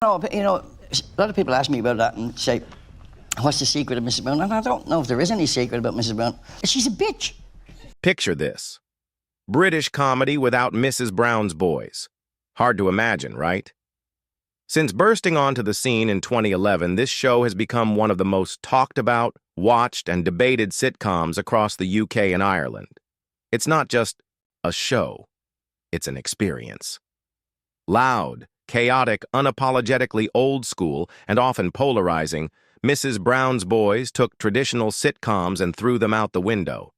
No, but, a lot of people ask me about that and say, what's the secret of Mrs. Brown? And I don't know if there is any secret about Mrs. Brown. She's a bitch. Picture this. British comedy without Mrs. Brown's boys. Hard to imagine, right? Since bursting onto the scene in 2011, this show has become one of the most talked about, watched, and debated sitcoms across the UK and Ireland. It's not just a show. It's an experience. Loud, chaotic, unapologetically old school, and often polarizing, Mrs. Brown's Boys took traditional sitcoms and threw them out the window.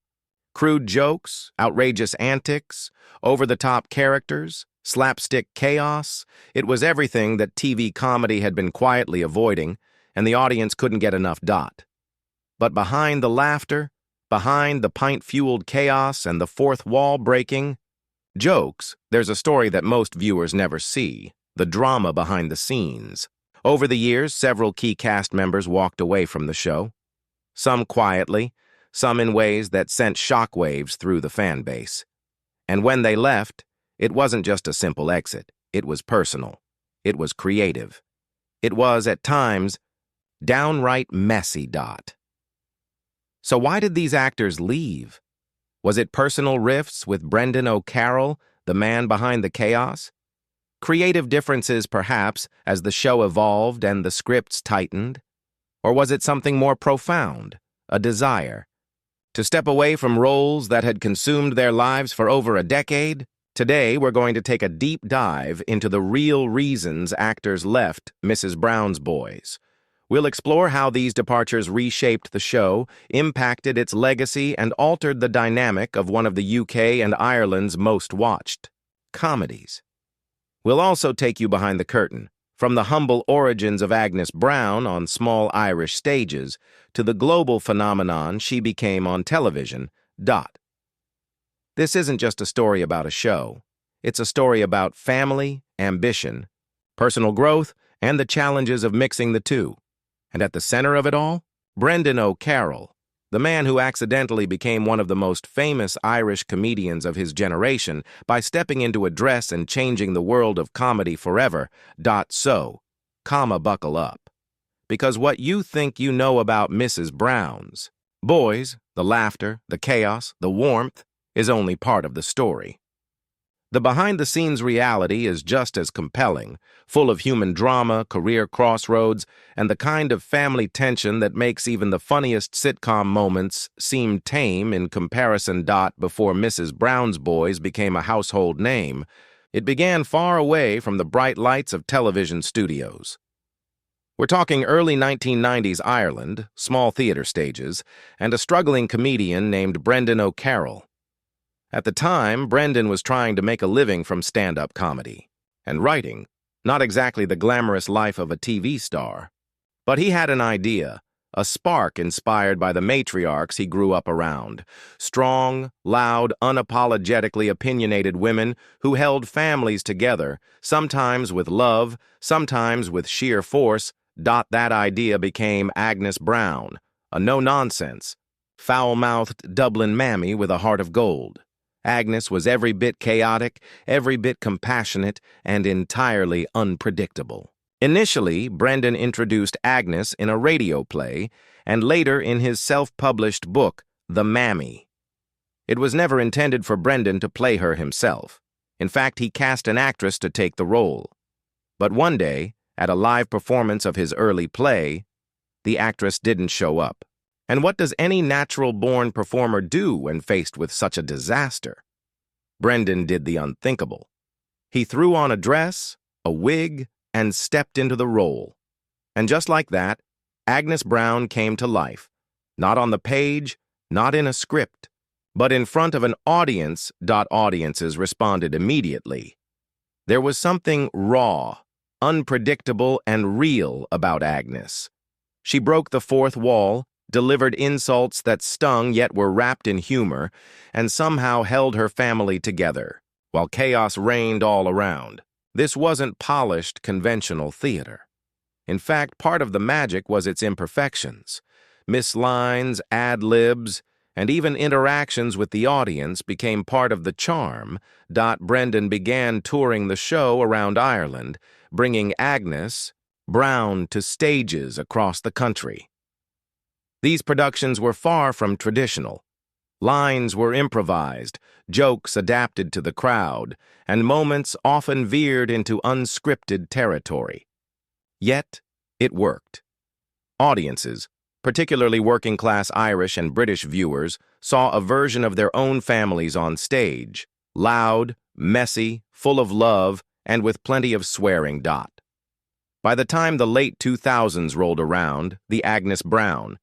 Crude jokes, outrageous antics, over-the-top characters, slapstick chaos, it was everything that TV comedy had been quietly avoiding, and the audience couldn't get enough dot. But behind the laughter, behind the pint-fueled chaos and the fourth wall breaking jokes, there's a story that most viewers never see, the drama behind the scenes. Over the years, several key cast members walked away from the show. Some quietly, some in ways that sent shockwaves through the fan base. And when they left, it wasn't just a simple exit. It was personal. It was creative. It was, at times, downright messy dot. So why did these actors leave? Was it personal rifts with Brendan O'Carroll, the man behind the chaos? Creative differences, perhaps, as the show evolved and the scripts tightened? Or was it something more profound, a desire? To step away from roles that had consumed their lives for over a decade? Today, we're going to take a deep dive into the real reasons actors left Mrs. Brown's Boys. We'll explore how these departures reshaped the show, impacted its legacy, and altered the dynamic of one of the UK and Ireland's most watched comedies. We'll also take you behind the curtain, from the humble origins of Agnes Brown on small Irish stages to the global phenomenon she became on television, dot. This isn't just a story about a show. It's a story about family, ambition, personal growth, and the challenges of mixing the two. And at the center of it all, Brendan O'Carroll, the man who accidentally became one of the most famous Irish comedians of his generation by stepping into a dress and changing the world of comedy forever. So, buckle up. Because what you think you know about Mrs. Brown's Boys, the laughter, the chaos, the warmth, is only part of the story. The behind-the-scenes reality is just as compelling, full of human drama, career crossroads, and the kind of family tension that makes even the funniest sitcom moments seem tame in comparison. Before Mrs. Brown's Boys became a household name, it began far away from the bright lights of television studios. We're talking early 1990s Ireland, small theater stages, and a struggling comedian named Brendan O'Carroll. At the time, Brendan was trying to make a living from stand-up comedy and writing, not exactly the glamorous life of a TV star. But he had an idea, a spark inspired by the matriarchs he grew up around, strong, loud, unapologetically opinionated women who held families together, sometimes with love, sometimes with sheer force. That idea became Agnes Brown, a no-nonsense, foul-mouthed Dublin mammy with a heart of gold. Agnes was every bit chaotic, every bit compassionate, and entirely unpredictable. Initially, Brendan introduced Agnes in a radio play, and later in his self-published book, The Mammy. It was never intended for Brendan to play her himself. In fact, he cast an actress to take the role. But one day, at a live performance of his early play, the actress didn't show up. And what does any natural-born performer do when faced with such a disaster? Brendan did the unthinkable. He threw on a dress, a wig, and stepped into the role. And just like that, Agnes Brown came to life. Not on the page, not in a script, but in front of an audience. Audiences responded immediately. There was something raw, unpredictable, and real about Agnes. She broke the fourth wall, delivered insults that stung yet were wrapped in humor, and somehow held her family together, while chaos reigned all around. This wasn't polished, conventional theater. In fact, part of the magic was its imperfections. Mislines, ad-libs, and even interactions with the audience became part of the charm. Brendan began touring the show around Ireland, bringing Agnes, Brown to stages across the country. These productions were far from traditional. Lines were improvised, jokes adapted to the crowd, and moments often veered into unscripted territory. Yet, it worked. Audiences, particularly working-class Irish and British viewers, saw a version of their own families on stage, loud, messy, full of love, and with plenty of swearing. By the time the late 2000s rolled around, the Agnes Brown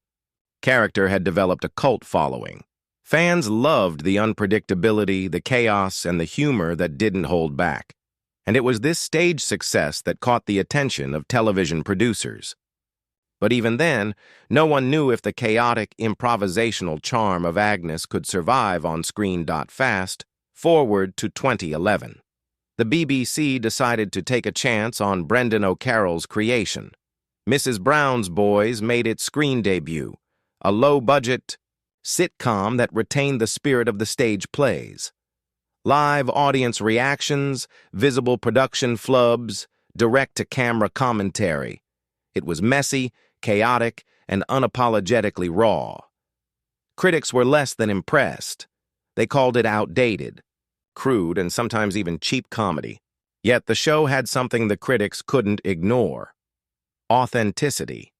character had developed a cult following. Fans loved the unpredictability, the chaos, and the humor that didn't hold back. And it was this stage success that caught the attention of television producers. But even then, no one knew if the chaotic, improvisational charm of Agnes could survive on screen. Fast forward to 2011. The BBC decided to take a chance on Brendan O'Carroll's creation. Mrs. Brown's Boys made its screen debut, a low-budget sitcom that retained the spirit of the stage plays. Live audience reactions, visible production flubs, direct-to-camera commentary. It was messy, chaotic, and unapologetically raw. Critics were less than impressed. They called it outdated, crude, and sometimes even cheap comedy. Yet the show had something the critics couldn't ignore: authenticity.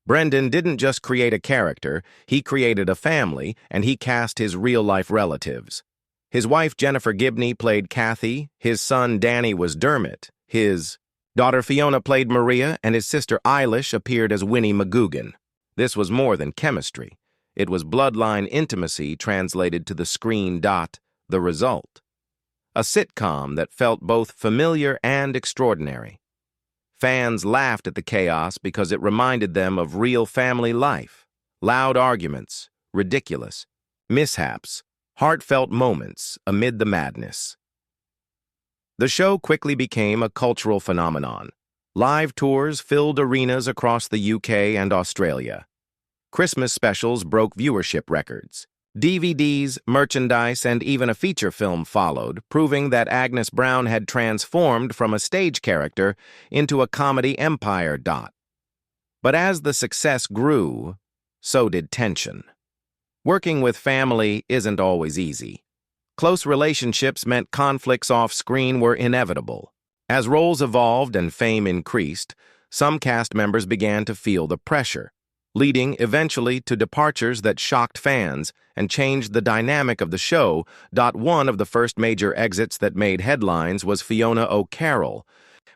Brendan didn't just create a character, he created a family, and he cast his real-life relatives. His wife Jennifer Gibney played Kathy, his son Danny was Dermot, his daughter Fiona played Maria, and his sister Eilish appeared as Winnie McGugan. This was more than chemistry. It was bloodline intimacy translated to the screen. The result: a sitcom that felt both familiar and extraordinary. Fans laughed at the chaos because it reminded them of real family life. Loud arguments, ridiculous mishaps, heartfelt moments amid the madness. The show quickly became a cultural phenomenon. Live tours filled arenas across the UK and Australia. Christmas specials broke viewership records. DVDs, merchandise, and even a feature film followed, proving that Agnes Brown had transformed from a stage character into a comedy empire. But as the success grew, so did tension. Working with family isn't always easy. Close relationships meant conflicts off-screen were inevitable. As roles evolved and fame increased, some cast members began to feel the pressure, leading eventually to departures that shocked fans and changed the dynamic of the show. One of the first major exits that made headlines was Fiona O'Carroll,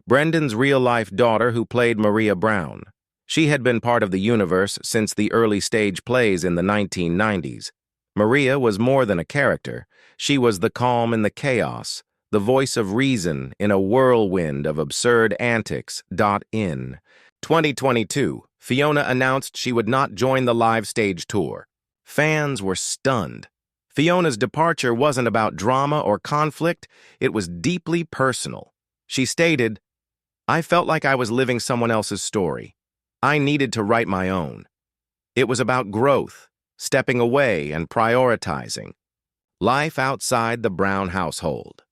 Brendan's real-life daughter who played Maria Brown. She had been part of the universe since the early stage plays in the 1990s. Maria was more than a character. She was the calm in the chaos, the voice of reason in a whirlwind of absurd antics. In 2022, Fiona announced she would not join the live stage tour. Fans were stunned. Fiona's departure wasn't about drama or conflict, it was deeply personal. She stated, "I felt like I was living someone else's story. I needed to write my own. It was about growth, stepping away and prioritizing. Life outside the Brown household."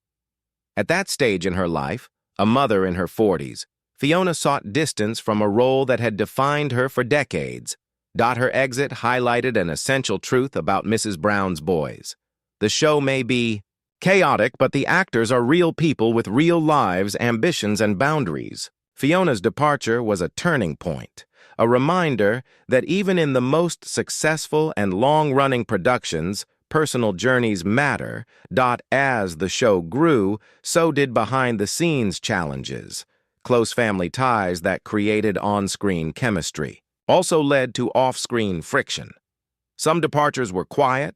At that stage in her life, a mother in her 40s, Fiona sought distance from a role that had defined her for decades. Her exit highlighted an essential truth about Mrs. Brown's Boys. The show may be chaotic, but the actors are real people with real lives, ambitions, and boundaries. Fiona's departure was a turning point, a reminder that even in the most successful and long-running productions, personal journeys matter. As the show grew, so did behind-the-scenes challenges. Close family ties that created on-screen chemistry also led to off-screen friction. Some departures were quiet,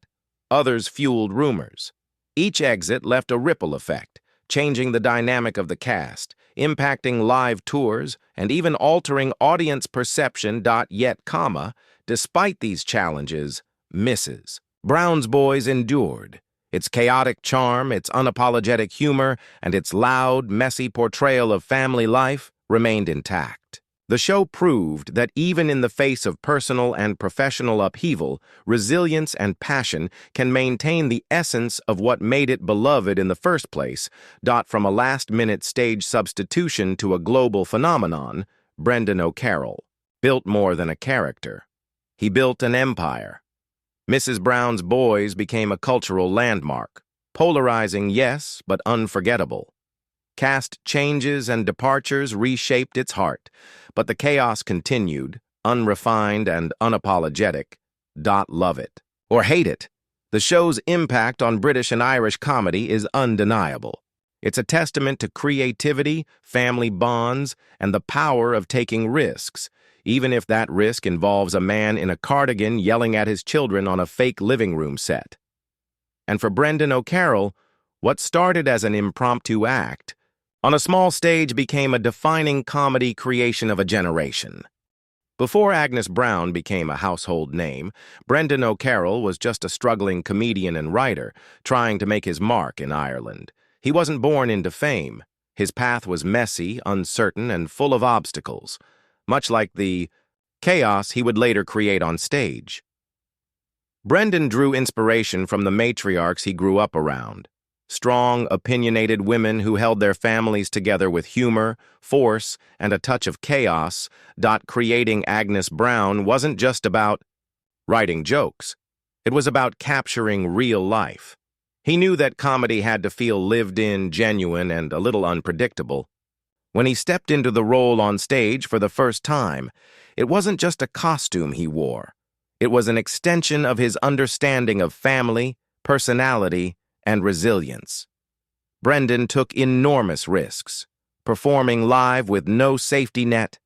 others fueled rumors. Each exit left a ripple effect, changing the dynamic of the cast, impacting live tours, and even altering audience perception. Yet, despite these challenges, Mrs. Brown's Boys endured. Its chaotic charm, its unapologetic humor, and its loud, messy portrayal of family life remained intact. The show proved that even in the face of personal and professional upheaval, resilience and passion can maintain the essence of what made it beloved in the first place. From a last-minute stage substitution to a global phenomenon, Brendan O'Carroll, built more than a character. He built an empire. Mrs. Brown's Boys became a cultural landmark, polarizing, yes, but unforgettable. Cast changes and departures reshaped its heart, but the chaos continued, unrefined and unapologetic. Love it. Or hate it. The show's impact on British and Irish comedy is undeniable. It's a testament to creativity, family bonds, and the power of taking risks, even if that risk involves a man in a cardigan yelling at his children on a fake living room set. And for Brendan O'Carroll, what started as an impromptu act on a small stage became a defining comedy creation of a generation. Before Agnes Brown became a household name, Brendan O'Carroll was just a struggling comedian and writer trying to make his mark in Ireland. He wasn't born into fame. His path was messy, uncertain, and full of obstacles, much like the chaos he would later create on stage. Brendan drew inspiration from the matriarchs he grew up around. Strong, opinionated women who held their families together with humor, force, and a touch of chaos. Creating Agnes Brown wasn't just about writing jokes. It was about capturing real life. He knew that comedy had to feel lived in, genuine, and a little unpredictable. When he stepped into the role on stage for the first time, it wasn't just a costume he wore. It was an extension of his understanding of family, personality, and resilience. Brendan took enormous risks, performing live with no safety net,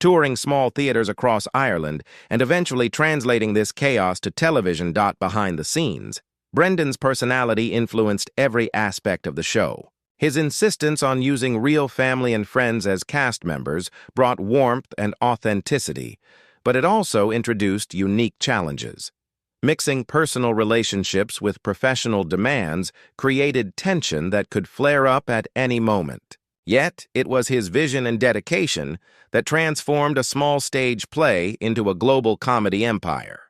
touring small theaters across Ireland, and eventually translating this chaos to television. Behind the scenes, Brendan's personality influenced every aspect of the show. His insistence on using real family and friends as cast members brought warmth and authenticity, but it also introduced unique challenges. Mixing personal relationships with professional demands created tension that could flare up at any moment. Yet, it was his vision and dedication that transformed a small stage play into a global comedy empire.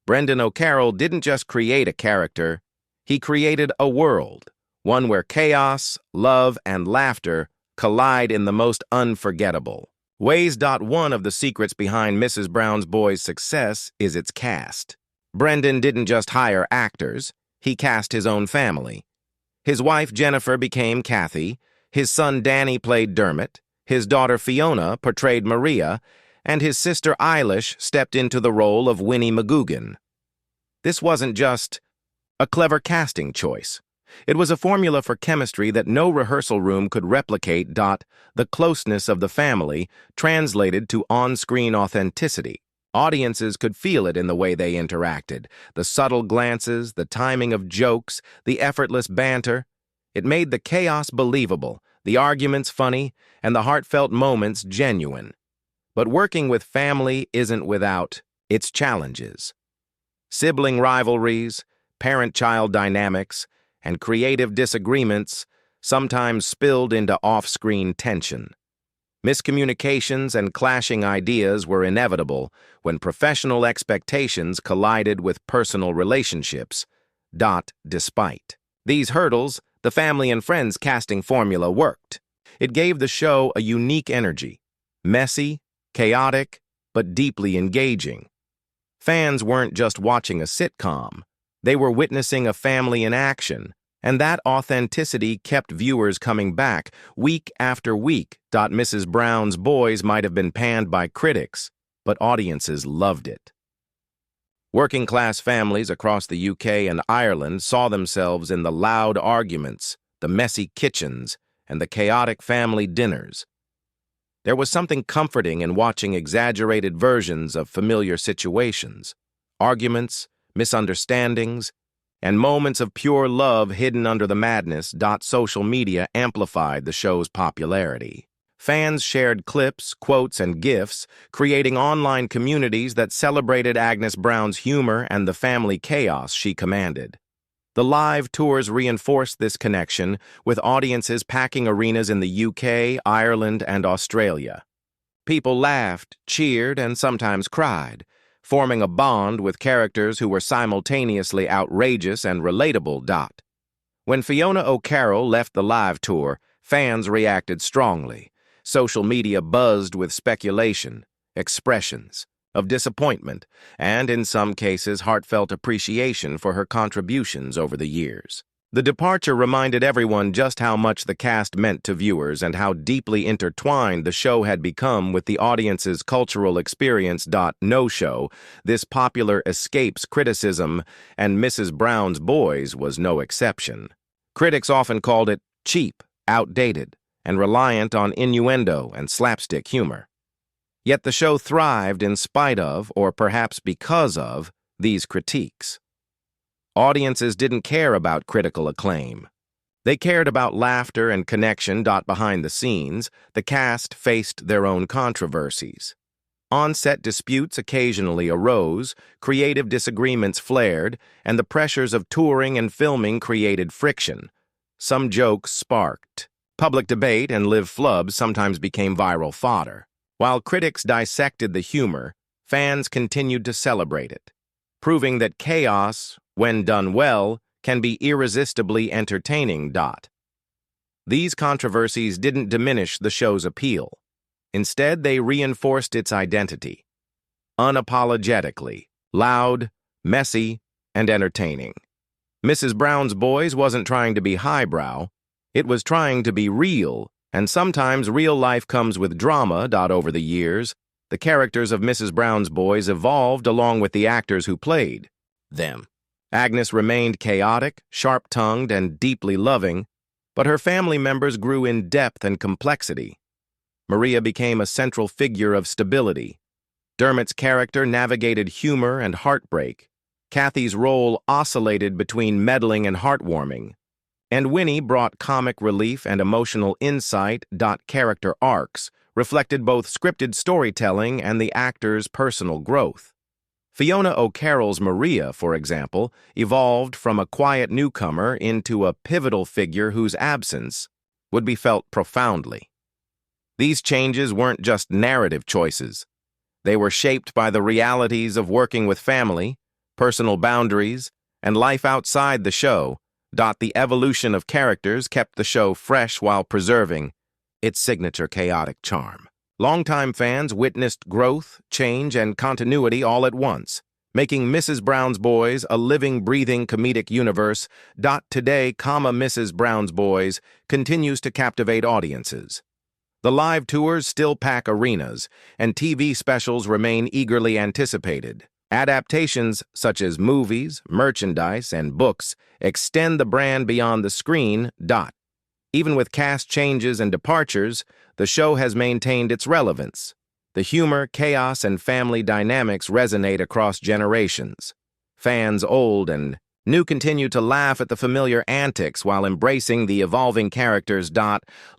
Brendan O'Carroll didn't just create a character, he created a world, one where chaos, love, and laughter collide in the most unforgettable ways. One of the secrets behind Mrs. Brown's Boys' success is its cast. Brendan didn't just hire actors, he cast his own family. His wife Jennifer became Kathy, his son Danny played Dermot, his daughter Fiona portrayed Maria, and his sister Eilish stepped into the role of Winnie McGugan. This wasn't just a clever casting choice. It was a formula for chemistry that no rehearsal room could replicate. The closeness of the family translated to on-screen authenticity. Audiences could feel it in the way they interacted, the subtle glances, the timing of jokes, the effortless banter. It made the chaos believable, the arguments funny, and the heartfelt moments genuine. But working with family isn't without its challenges. Sibling rivalries, parent-child dynamics, and creative disagreements sometimes spilled into off-screen tension. Miscommunications and clashing ideas were inevitable when professional expectations collided with personal relationships. Despite these hurdles, the family and friends casting formula worked. It gave the show a unique energy, messy, chaotic, but deeply engaging. Fans weren't just watching a sitcom, they were witnessing a family in action, and that authenticity kept viewers coming back week after week. Mrs. Brown's Boys might have been panned by critics, but audiences loved it. Working-class families across the UK and Ireland saw themselves in the loud arguments, the messy kitchens, and the chaotic family dinners. There was something comforting in watching exaggerated versions of familiar situations, arguments, misunderstandings, and moments of pure love hidden under the madness. Social media amplified the show's popularity. Fans shared clips, quotes, and GIFs, creating online communities that celebrated Agnes Brown's humor and the family chaos she commanded. The live tours reinforced this connection, with audiences packing arenas in the UK, Ireland, and Australia. People laughed, cheered, and sometimes cried, forming a bond with characters who were simultaneously outrageous and relatable. When Fiona O'Carroll left the live tour, fans reacted strongly, Social media buzzed with speculation, expressions of disappointment, and in some cases heartfelt appreciation for her contributions over the years. The departure reminded everyone just how much the cast meant to viewers and how deeply intertwined the show had become with the audience's cultural experience. No show, this popular escapes criticism, and Mrs. Brown's Boys was no exception. Critics often called it cheap, outdated, and reliant on innuendo and slapstick humor. Yet the show thrived in spite of, or perhaps because of, these critiques. Audiences didn't care about critical acclaim. They cared about laughter and connection. Behind the scenes, the cast faced their own controversies. On-set disputes occasionally arose, creative disagreements flared, and the pressures of touring and filming created friction. Some jokes sparked public debate, and live flubs sometimes became viral fodder. While critics dissected the humor, fans continued to celebrate it, proving that chaos, when done well, can be irresistibly entertaining. These controversies didn't diminish the show's appeal. Instead, they reinforced its identity. Unapologetically, loud, messy, and entertaining. Mrs. Brown's Boys wasn't trying to be highbrow. It was trying to be real, and sometimes real life comes with drama. Over the years, the characters of Mrs. Brown's Boys evolved along with the actors who played them. Agnes remained chaotic, sharp-tongued, and deeply loving, but her family members grew in depth and complexity. Maria became a central figure of stability. Dermot's character navigated humor and heartbreak. Kathy's role oscillated between meddling and heartwarming. And Winnie brought comic relief and emotional insight. Character arcs reflected both scripted storytelling and the actor's personal growth. Fiona O'Carroll's Maria, for example, evolved from a quiet newcomer into a pivotal figure whose absence would be felt profoundly. These changes weren't just narrative choices. They were shaped by the realities of working with family, personal boundaries, and life outside the show. The evolution of characters kept the show fresh while preserving its signature chaotic charm. Longtime fans witnessed growth, change, and continuity all at once, making Mrs. Brown's Boys a living, breathing comedic universe. Today, Mrs. Brown's Boys continues to captivate audiences. The live tours still pack arenas, and TV specials remain eagerly anticipated. Adaptations such as movies, merchandise, and books extend the brand beyond the screen. Even with cast changes and departures, the show has maintained its relevance. The humor, chaos, and family dynamics resonate across generations. Fans old and new continue to laugh at the familiar antics while embracing the evolving characters.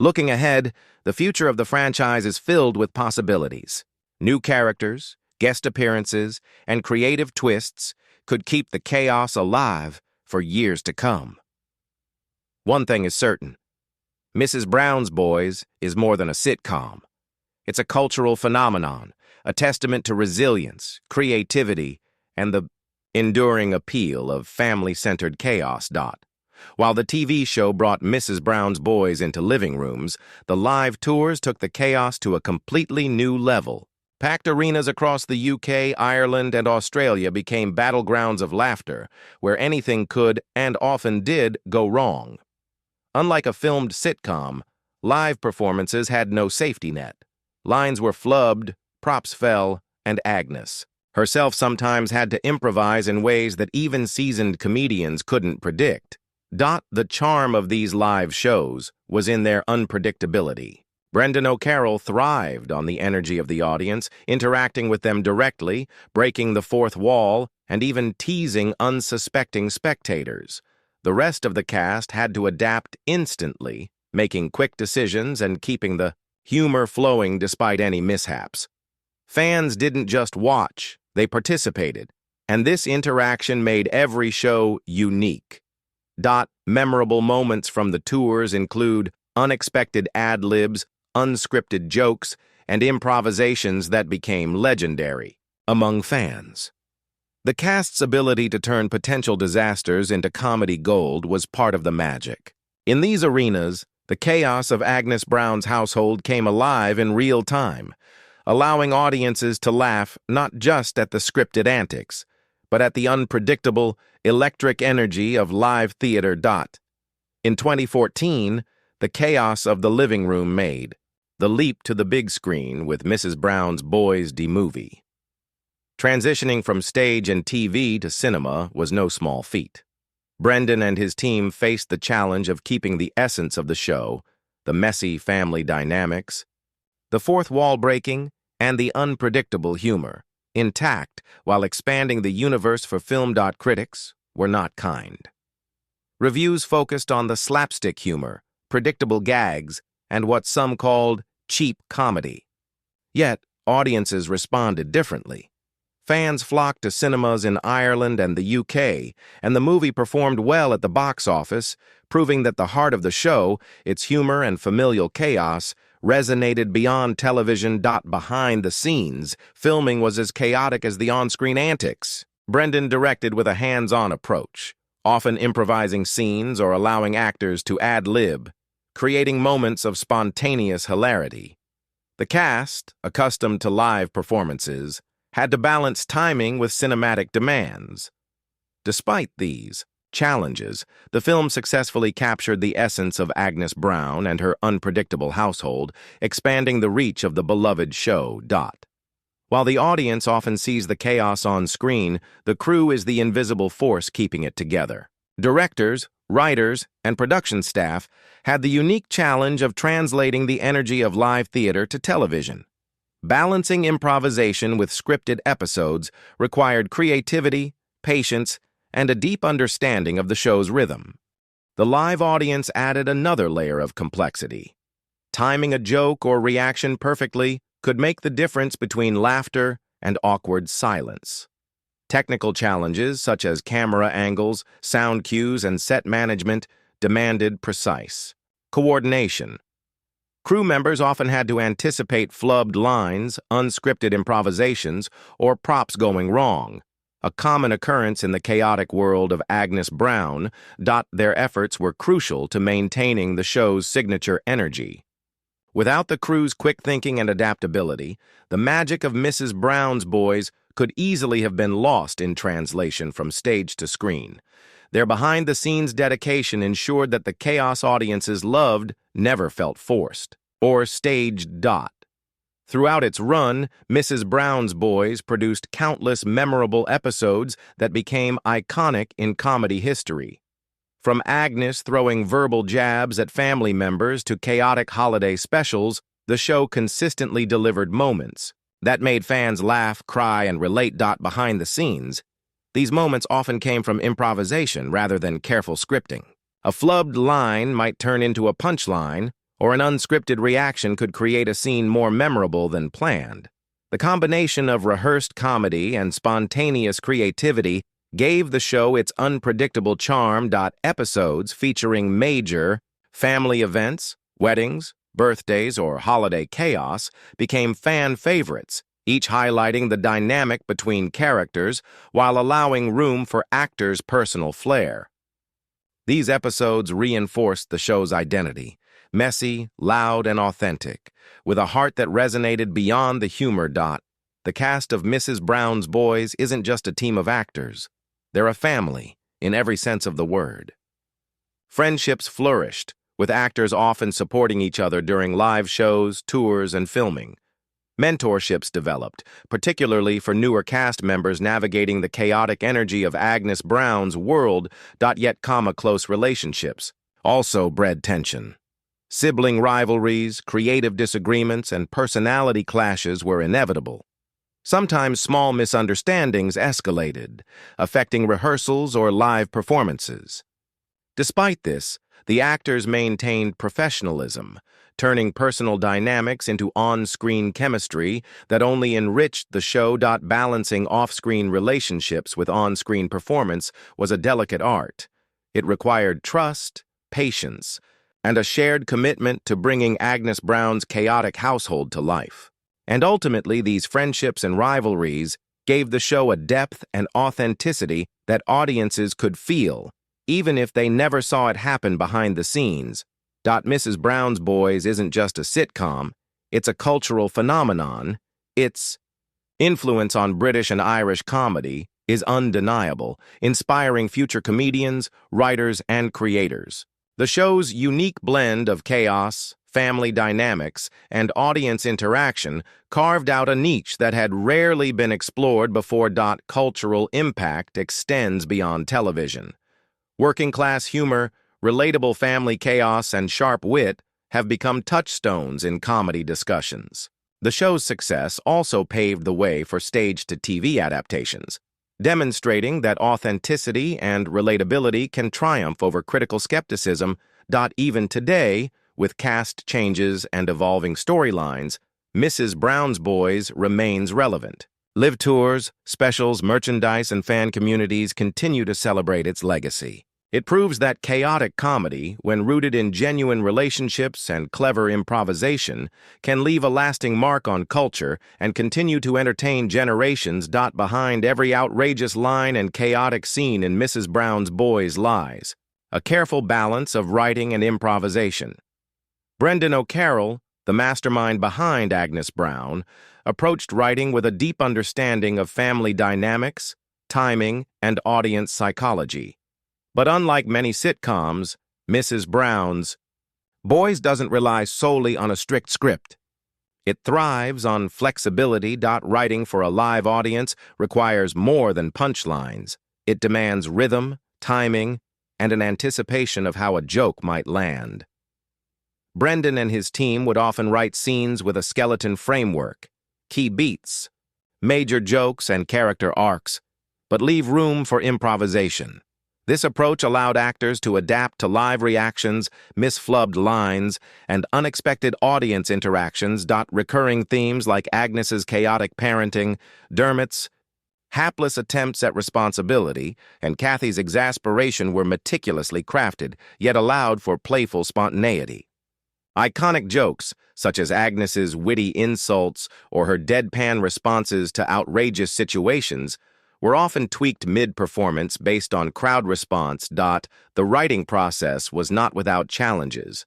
Looking ahead, the future of the franchise is filled with possibilities. New characters, guest appearances, and creative twists could keep the chaos alive for years to come. One thing is certain. Mrs. Brown's Boys is more than a sitcom. It's a cultural phenomenon, a testament to resilience, creativity, and the enduring appeal of family-centered chaos. While the TV show brought Mrs. Brown's Boys into living rooms, the live tours took the chaos to a completely new level. Packed arenas across the UK, Ireland, and Australia became battlegrounds of laughter, where anything could, and often did, go wrong. Unlike a filmed sitcom, live performances had no safety net. Lines were flubbed, props fell, and Agnes herself sometimes had to improvise in ways that even seasoned comedians couldn't predict. The charm of these live shows was in their unpredictability. Brendan O'Carroll thrived on the energy of the audience, interacting with them directly, breaking the fourth wall, and even teasing unsuspecting spectators. The rest of the cast had to adapt instantly, making quick decisions and keeping the humor flowing despite any mishaps. Fans didn't just watch, they participated, and this interaction made every show unique. Memorable moments from the tours include unexpected ad-libs, unscripted jokes, and improvisations that became legendary among fans. The cast's ability to turn potential disasters into comedy gold was part of the magic. In these arenas, The chaos of Agnes Brown's household came alive in real time, allowing audiences to laugh not just at the scripted antics, but at the unpredictable, electric energy of live theater. In 2014, the chaos of the living room made the leap to the big screen with Mrs. Brown's Boys movie. Transitioning from stage and TV to cinema was no small feat. Brendan and his team faced the challenge of keeping the essence of the show, the messy family dynamics, the fourth wall breaking, and the unpredictable humor, intact while expanding the universe for film. Critics were not kind. Reviews focused on the slapstick humor, predictable gags, and what some called cheap comedy. Yet, audiences responded differently. Fans flocked to cinemas in Ireland and the UK, and the movie performed well at the box office, proving that the heart of the show, its humor and familial chaos, resonated beyond television. Behind the scenes, filming was as chaotic as the on-screen antics. Brendan directed with a hands-on approach, often improvising scenes or allowing actors to ad-lib, creating moments of spontaneous hilarity. The cast, accustomed to live performances, had to balance timing with cinematic demands. Despite these challenges, the film successfully captured the essence of Agnes Brown and her unpredictable household, expanding the reach of the beloved show. While the audience often sees the chaos on screen, the crew is the invisible force keeping it together. Directors, writers, and production staff had the unique challenge of translating the energy of live theater to television. Balancing improvisation with scripted episodes required creativity, patience, and a deep understanding of the show's rhythm. The live audience added another layer of complexity. Timing a joke or reaction perfectly could make the difference between laughter and awkward silence. Technical challenges such as camera angles, sound cues, and set management demanded precise coordination. Crew members often had to anticipate flubbed lines, unscripted improvisations, or props going wrong, a common occurrence in the chaotic world of Agnes Brown. Their efforts were crucial to maintaining the show's signature energy. Without the crew's quick thinking and adaptability, the magic of Mrs. Brown's Boys could easily have been lost in translation from stage to screen. Their behind-the-scenes dedication ensured that the chaos audiences loved never felt forced or staged. Throughout its run, Mrs. Brown's Boys produced countless memorable episodes that became iconic in comedy history. From Agnes throwing verbal jabs at family members to chaotic holiday specials, the show consistently delivered moments that made fans laugh, cry, and relate. Behind the scenes, these moments often came from improvisation rather than careful scripting. A flubbed line might turn into a punchline, or an unscripted reaction could create a scene more memorable than planned. The combination of rehearsed comedy and spontaneous creativity gave the show its unpredictable charm. Episodes featuring major family events, weddings, birthdays, or holiday chaos became fan favorites, each highlighting the dynamic between characters while allowing room for actors' personal flair. These episodes reinforced the show's identity, messy, loud, and authentic, with a heart that resonated beyond the humor. The cast of Mrs. Brown's Boys isn't just a team of actors. They're a family, in every sense of the word. Friendships flourished, with actors often supporting each other during live shows, tours, and filming. Mentorships developed, particularly for newer cast members navigating the chaotic energy of Agnes Brown's world. Yet, close relationships also bred tension. Sibling rivalries, creative disagreements, and personality clashes were inevitable. Sometimes small misunderstandings escalated, affecting rehearsals or live performances. Despite this, the actors maintained professionalism, turning personal dynamics into on-screen chemistry that only enriched the show. Balancing off-screen relationships with on-screen performance was a delicate art. It required trust, patience, and a shared commitment to bringing Agnes Brown's chaotic household to life. And ultimately, these friendships and rivalries gave the show a depth and authenticity that audiences could feel, even if they never saw it happen behind the scenes. Mrs. Brown's Boys isn't just a sitcom, it's a cultural phenomenon. Its influence on British and Irish comedy is undeniable, inspiring future comedians, writers, and creators. The show's unique blend of chaos, family dynamics, and audience interaction carved out a niche that had rarely been explored before. Cultural impact extends beyond television. Working-class humor, relatable family chaos, and sharp wit have become touchstones in comedy discussions. The show's success also paved the way for stage-to-TV adaptations, demonstrating that authenticity and relatability can triumph over critical skepticism. Even today, with cast changes and evolving storylines, Mrs. Brown's Boys remains relevant. Live tours, specials, merchandise, and fan communities continue to celebrate its legacy. It proves that chaotic comedy, when rooted in genuine relationships and clever improvisation, can leave a lasting mark on culture and continue to entertain generations. Behind every outrageous line and chaotic scene in Mrs. Brown's Boys lies a careful balance of writing and improvisation. Brendan O'Carroll, the mastermind behind Agnes Brown, approached writing with a deep understanding of family dynamics, timing, and audience psychology. But unlike many sitcoms, Mrs. Brown's Boys doesn't rely solely on a strict script. It thrives on flexibility. Writing for a live audience requires more than punchlines. It demands rhythm, timing, and an anticipation of how a joke might land. Brendan and his team would often write scenes with a skeleton framework, key beats, major jokes, and character arcs, but leave room for improvisation. This approach allowed actors to adapt to live reactions, misflubbed lines, and unexpected audience interactions. Recurring themes like Agnes's chaotic parenting, Dermot's hapless attempts at responsibility, and Kathy's exasperation were meticulously crafted, yet allowed for playful spontaneity. Iconic jokes, such as Agnes's witty insults or her deadpan responses to outrageous situations, were often tweaked mid-performance based on crowd response. The writing process was not without challenges.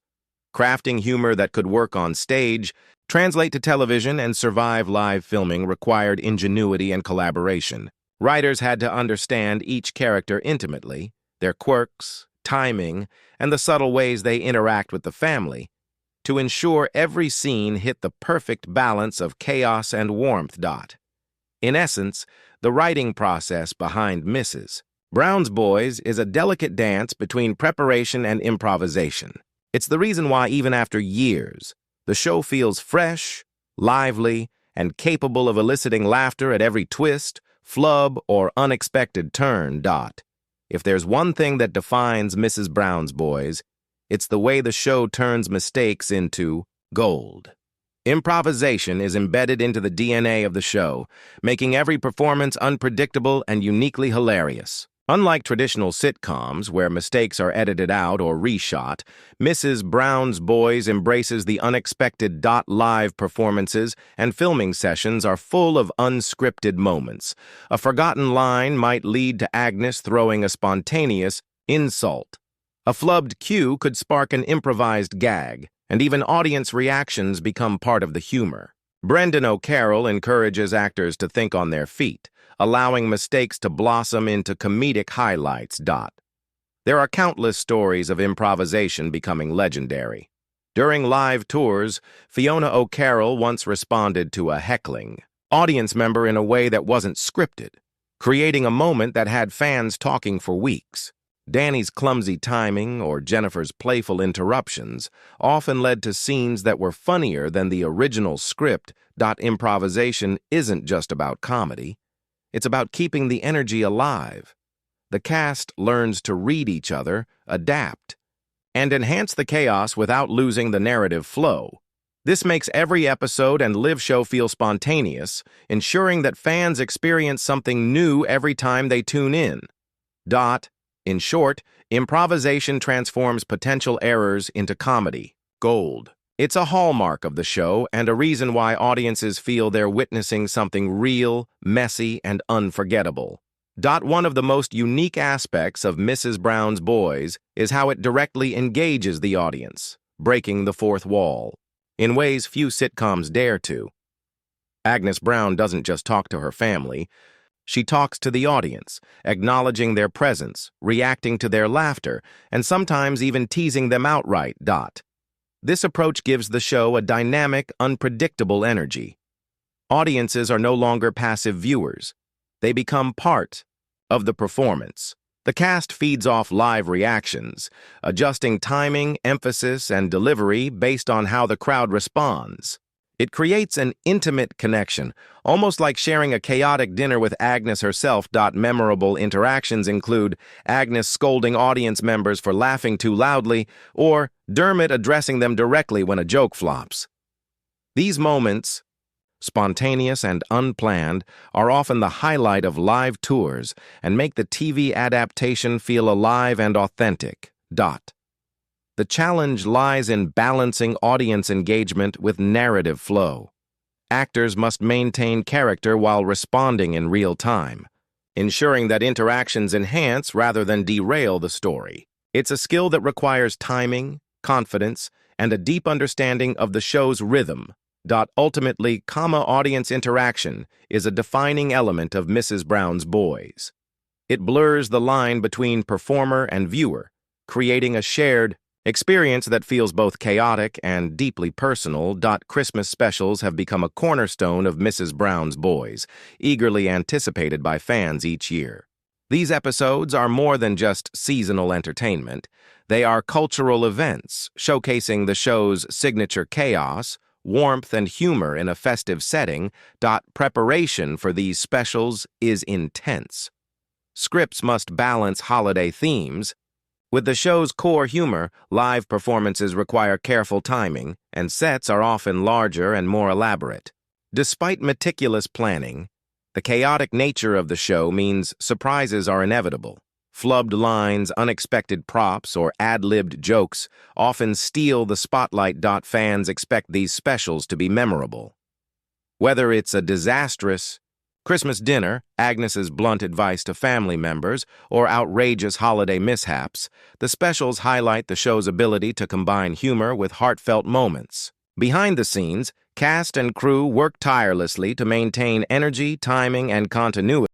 Crafting humor that could work on stage, translate to television, and survive live filming required ingenuity and collaboration. Writers had to understand each character intimately, their quirks, timing, and the subtle ways they interact with the family, to ensure every scene hit the perfect balance of chaos and warmth. In essence, the writing process behind Mrs. Brown's Boys is a delicate dance between preparation and improvisation. It's the reason why, even after years, the show feels fresh, lively, and capable of eliciting laughter at every twist, flub, or unexpected turn. If there's one thing that defines Mrs. Brown's Boys, it's the way the show turns mistakes into gold. Improvisation is embedded into the DNA of the show, making every performance unpredictable and uniquely hilarious. Unlike traditional sitcoms, where mistakes are edited out or reshot, Mrs. Brown's Boys embraces the unexpected. Live performances and filming sessions are full of unscripted moments. A forgotten line might lead to Agnes throwing a spontaneous insult. A flubbed cue could spark an improvised gag, and even audience reactions become part of the humor. Brendan O'Carroll encourages actors to think on their feet, allowing mistakes to blossom into comedic highlights. There are countless stories of improvisation becoming legendary. During live tours, Fiona O'Carroll once responded to a heckling audience member in a way that wasn't scripted, creating a moment that had fans talking for weeks. Danny's clumsy timing or Jennifer's playful interruptions often led to scenes that were funnier than the original script. Improvisation isn't just about comedy. It's about keeping the energy alive. The cast learns to read each other, adapt, and enhance the chaos without losing the narrative flow. This makes every episode and live show feel spontaneous, ensuring that fans experience something new every time they tune in. In short, improvisation transforms potential errors into comedy gold. It's a hallmark of the show and a reason why audiences feel they're witnessing something real, messy, and unforgettable. One of the most unique aspects of Mrs. Brown's Boys is how it directly engages the audience. breaking the fourth wall, in ways few sitcoms dare to. Agnes Brown doesn't just talk to her family, she talks to the audience, acknowledging their presence, reacting to their laughter, and sometimes even teasing them outright. This approach gives the show a dynamic, unpredictable energy. Audiences are no longer passive viewers. They become part of the performance. The cast feeds off live reactions, adjusting timing, emphasis, and delivery based on how the crowd responds. It creates an intimate connection, almost like sharing a chaotic dinner with Agnes herself. Memorable interactions include Agnes scolding audience members for laughing too loudly, or Dermot addressing them directly when a joke flops. These moments, spontaneous and unplanned, are often the highlight of live tours and make the TV adaptation feel alive and authentic. The challenge lies in balancing audience engagement with narrative flow. Actors must maintain character while responding in real time, ensuring that interactions enhance rather than derail the story. It's a skill that requires timing, confidence, and a deep understanding of the show's rhythm. Ultimately, audience interaction is a defining element of Mrs. Brown's Boys. It blurs the line between performer and viewer, creating a shared experience that feels both chaotic and deeply personal. Christmas specials have become a cornerstone of Mrs. Brown's Boys, eagerly anticipated by fans each year. These episodes are more than just seasonal entertainment. They are cultural events, showcasing the show's signature chaos, warmth, and humor in a festive setting. Preparation for these specials is intense. Scripts must balance holiday themes. With the show's core humor, live performances require careful timing, and sets are often larger and more elaborate. Despite meticulous planning, the chaotic nature of the show means surprises are inevitable. Flubbed lines, unexpected props, or ad-libbed jokes often steal the spotlight. Fans expect these specials to be memorable. Whether it's a disastrous Christmas dinner, Agnes's blunt advice to family members, or outrageous holiday mishaps, the specials highlight the show's ability to combine humor with heartfelt moments. Behind the scenes, cast and crew work tirelessly to maintain energy, timing, and continuity.